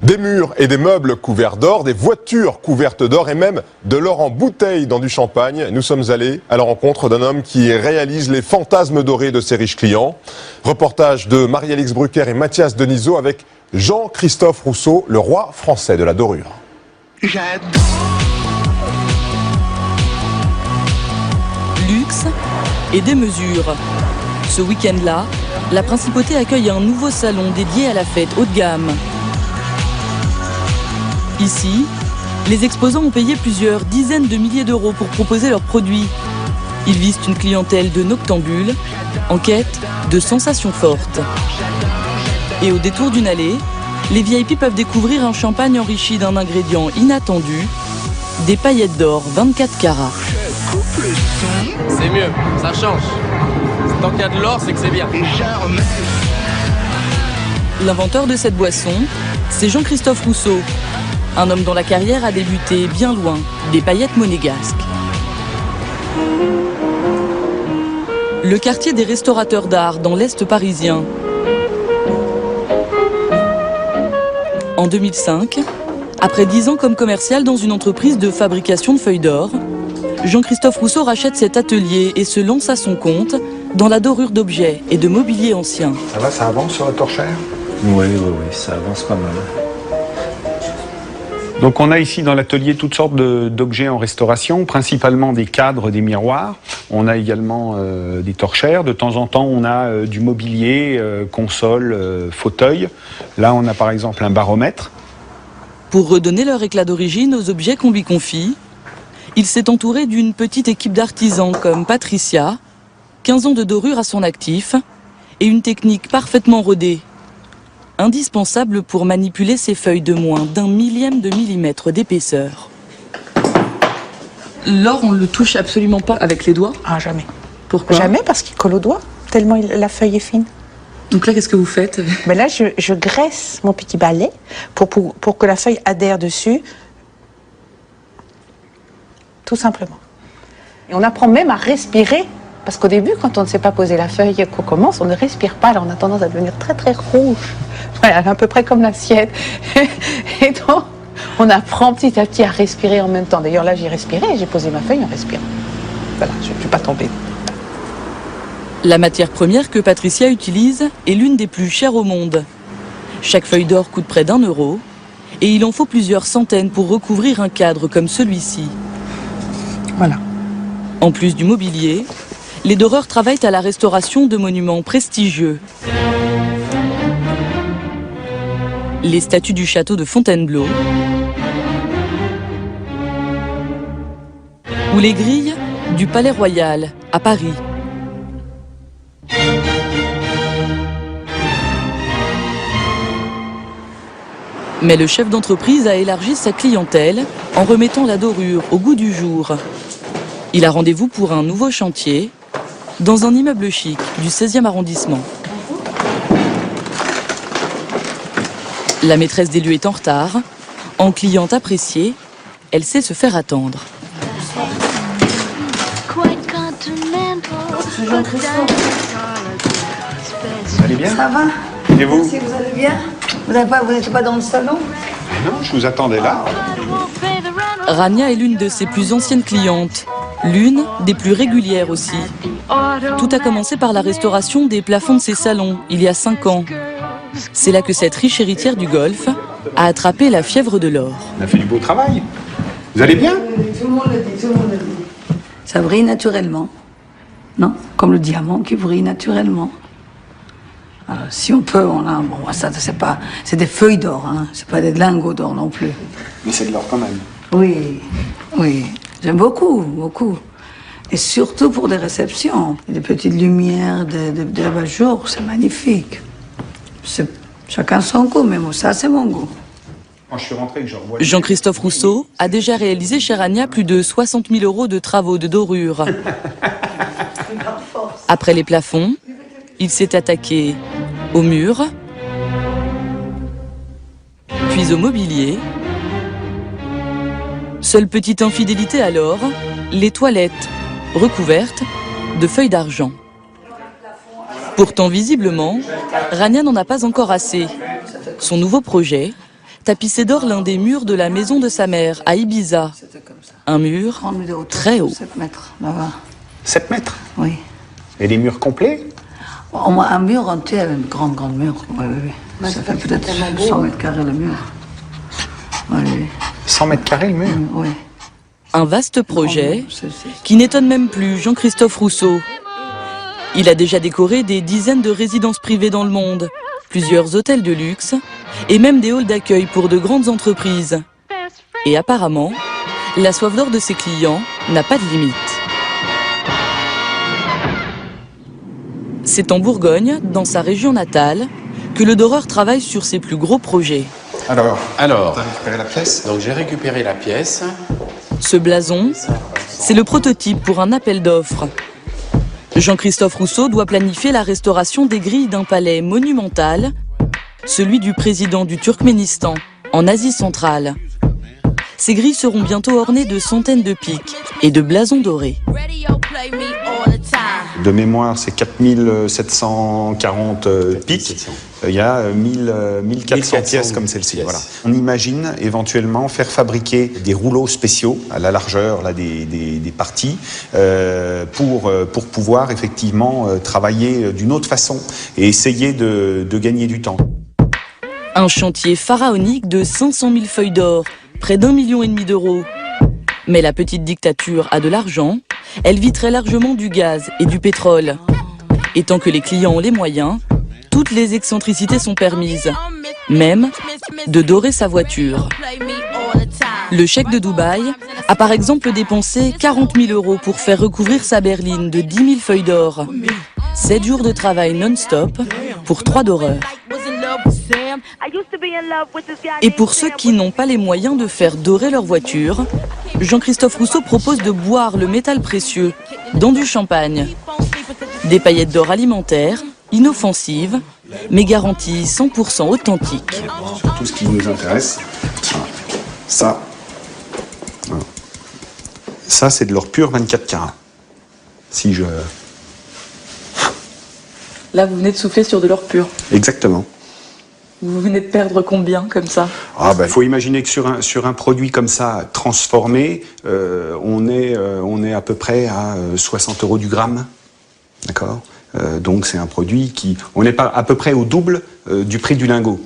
Des murs et des meubles couverts d'or, des voitures couvertes d'or et même de l'or en bouteille dans du champagne. Nous sommes allés à la rencontre d'un homme qui réalise les fantasmes dorés de ses riches clients. Reportage de Marie-Alix Brucker et Mathias Denisot avec Jean-Christophe Rousseau, le roi français de la dorure. Luxe et démesure. Ce week-end-là, la principauté accueille un nouveau salon dédié à la fête haut de gamme. Ici, les exposants ont payé plusieurs dizaines de milliers d'euros pour proposer leurs produits. Ils visent une clientèle de noctambules en quête de sensations fortes. Et au détour d'une allée, les VIP peuvent découvrir un champagne enrichi d'un ingrédient inattendu, des paillettes d'or 24 carats. C'est mieux, ça change. Tant qu'il y a de l'or, c'est que c'est bien. L'inventeur de cette boisson, c'est Jean-Christophe Rousseau, un homme dont la carrière a débuté bien loin des paillettes monégasques. Le quartier des restaurateurs d'art dans l'Est parisien. En 2005, après 10 ans comme commercial dans une entreprise de fabrication de feuilles d'or, Jean-Christophe Rousseau rachète cet atelier et se lance à son compte dans la dorure d'objets et de mobilier ancien. Ça va, ça avance sur la torchère ? Oui, ça avance pas mal. Donc on a ici dans l'atelier toutes sortes d'objets en restauration, principalement des cadres, des miroirs. On a également des torchères. De temps en temps, on a du mobilier, console, fauteuil. Là, on a par exemple un baromètre. Pour redonner leur éclat d'origine aux objets qu'on lui confie, il s'est entouré d'une petite équipe d'artisans comme Patricia, 15 ans de dorure à son actif et une technique parfaitement rodée. Indispensable pour manipuler ces feuilles de moins d'1 millième de millimètre d'épaisseur. L'or, on ne le touche absolument pas avec les doigts? Ah, jamais. Pourquoi? Jamais, parce qu'il colle au doigt, tellement la feuille est fine. Donc là, qu'est-ce que vous faites? Mais là, je graisse mon petit balai pour que la feuille adhère dessus. Tout simplement. Et on apprend même à respirer. Parce qu'au début, quand on ne sait pas poser la feuille, qu'on commence, on ne respire pas. Là, on a tendance à devenir très très rouge. Voilà, à peu près comme l'assiette. Et donc, on apprend petit à petit à respirer en même temps. D'ailleurs, là, j'ai respiré, j'ai posé ma feuille en respirant. Voilà, je ne suis pas tombée. La matière première que Patricia utilise est l'une des plus chères au monde. Chaque feuille d'or coûte près d'1 euro. Et il en faut plusieurs centaines pour recouvrir un cadre comme celui-ci. Voilà. En plus du mobilier, les doreurs travaillent à la restauration de monuments prestigieux. Les statues du château de Fontainebleau ou les grilles du Palais Royal à Paris. Mais le chef d'entreprise a élargi sa clientèle en remettant la dorure au goût du jour. Il a rendez-vous pour un nouveau chantier dans un immeuble chic du 16e arrondissement. La maîtresse des lieux est en retard. En cliente appréciée, elle sait se faire attendre. C'est Jean-Christophe. Vous allez bien? Ça va? Et vous? Merci, vous allez bien? Vous n'êtes pas dans le salon? Non, je vous attendais là. Rania est l'une de ses plus anciennes clientes, l'une des plus régulières aussi. Tout a commencé par la restauration des plafonds de ses salons, il y a 5 ans. C'est là que cette riche héritière du Golfe a attrapé la fièvre de l'or. On a fait du beau travail. Vous allez bien? Tout le monde le dit, tout le monde le dit. Ça brille naturellement. Non? Comme le diamant qui brille naturellement. Alors, si on peut, on a... Bon, ça, c'est des feuilles d'or, hein. C'est pas des lingots d'or non plus. Mais c'est de l'or quand même. Oui, oui. J'aime beaucoup, beaucoup. Et surtout pour des réceptions. Des petites lumières, des abat-jours, c'est magnifique. Chacun son goût, mais moi, ça, c'est mon goût. Quand je suis rentré, que je revois... Jean-Christophe Rousseau a déjà réalisé chez Rania plus de 60 000 euros de travaux de dorure. Après les plafonds, il s'est attaqué aux murs, puis au mobilier. Seule petite infidélité alors, les toilettes recouvertes de feuilles d'argent. Pourtant, visiblement, Rania n'en a pas encore assez. Son nouveau projet, tapisser d'or l'un des murs de la maison de sa mère à Ibiza. Un mur très haut. 7 mètres, là-bas. 7 mètres. Oui. Et les murs complets? Au moins un mur entier, un grand mur. Oui, oui, oui. Ça fait peut-être 100 mètres carrés le mur. Oui, oui. 100 mètres carrés le mur? Oui. Un vaste projet qui n'étonne même plus Jean-Christophe Rousseau. Il a déjà décoré des dizaines de résidences privées dans le monde, plusieurs hôtels de luxe et même des halls d'accueil pour de grandes entreprises. Et apparemment, la soif d'or de ses clients n'a pas de limite. C'est en Bourgogne, dans sa région natale, que le doreur travaille sur ses plus gros projets. Alors, T'as récupéré la pièce? donc j'ai récupéré la pièce. Ce blason, c'est le prototype pour un appel d'offres. Jean-Christophe Rousseau doit planifier la restauration des grilles d'un palais monumental, celui du président du Turkménistan, en Asie centrale. Ces grilles seront bientôt ornées de centaines de pics et de blasons dorés. De mémoire, c'est 4740 pics. Il y a 1400 pièces comme celle-ci. Voilà. On imagine éventuellement faire fabriquer des rouleaux spéciaux à la largeur là, des parties pour pouvoir effectivement travailler d'une autre façon et essayer de gagner du temps. Un chantier pharaonique de 500 000 feuilles d'or, près d'1,5 million d'euros. Mais la petite dictature a de l'argent, elle vit très largement du gaz et du pétrole. Et tant que les clients ont les moyens, toutes les excentricités sont permises, même de dorer sa voiture. Le cheikh de Dubaï a par exemple dépensé 40 000 euros pour faire recouvrir sa berline de 10 000 feuilles d'or. 7 jours de travail non-stop pour 3 doreurs. Et pour ceux qui n'ont pas les moyens de faire dorer leur voiture, Jean-Christophe Rousseau propose de boire le métal précieux dans du champagne. Des paillettes d'or alimentaires, inoffensives, mais garanties 100% authentiques. Tout ce qui nous intéresse, ça. Voilà. Ça, c'est de l'or pur 24 carats. Si je... Là, vous venez de souffler sur de l'or pur. Exactement. Vous venez de perdre combien comme ça? Faut imaginer que sur un produit comme ça, transformé, on est à peu près à 60 euros du gramme. D'accord? Donc c'est un produit on n'est pas à peu près au double du prix du lingot.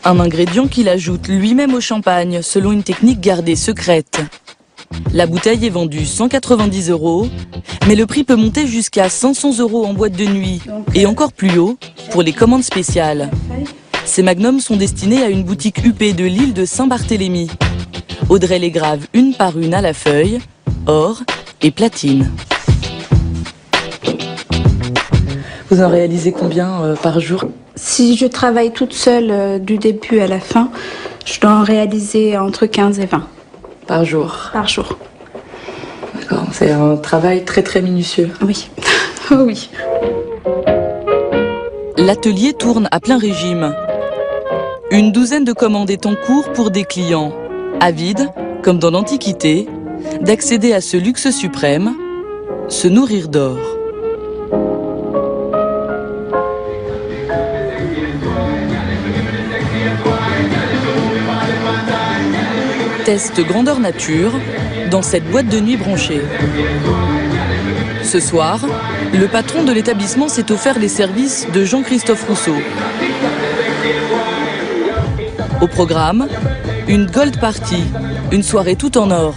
Un ingrédient qu'il ajoute lui-même au champagne, selon une technique gardée secrète. La bouteille est vendue 190 euros, mais le prix peut monter jusqu'à 500 euros en boîte de nuit, et encore plus haut pour les commandes spéciales. Ces magnums sont destinés à une boutique huppée de l'île de Saint-Barthélemy. Audrey les grave une par une à la feuille, or et platine. Vous en réalisez combien par jour? Si je travaille toute seule du début à la fin, je dois en réaliser entre 15 et 20. Par jour? Par jour. D'accord, c'est un travail très très minutieux. Oui, oui. L'atelier tourne à plein régime. Une douzaine de commandes est en cours pour des clients, avides, comme dans l'Antiquité, d'accéder à ce luxe suprême, se nourrir d'or. Test grandeur nature dans cette boîte de nuit branchée. Ce soir, le patron de l'établissement s'est offert les services de Jean-Christophe Rousseau. Au programme, une gold party, une soirée tout en or.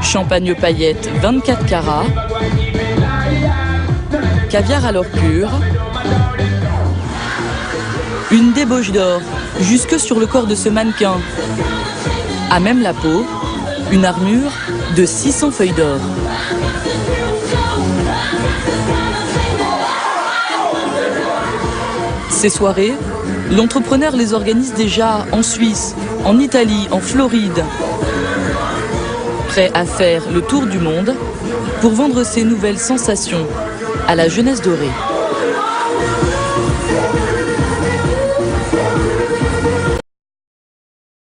Champagne paillettes 24 carats, caviar à l'or pur, une débauche d'or jusque sur le corps de ce mannequin. À même la peau, une armure de 600 feuilles d'or. Ces soirées, l'entrepreneur les organise déjà en Suisse, en Italie, en Floride. Prêt à faire le tour du monde pour vendre ses nouvelles sensations à la jeunesse dorée.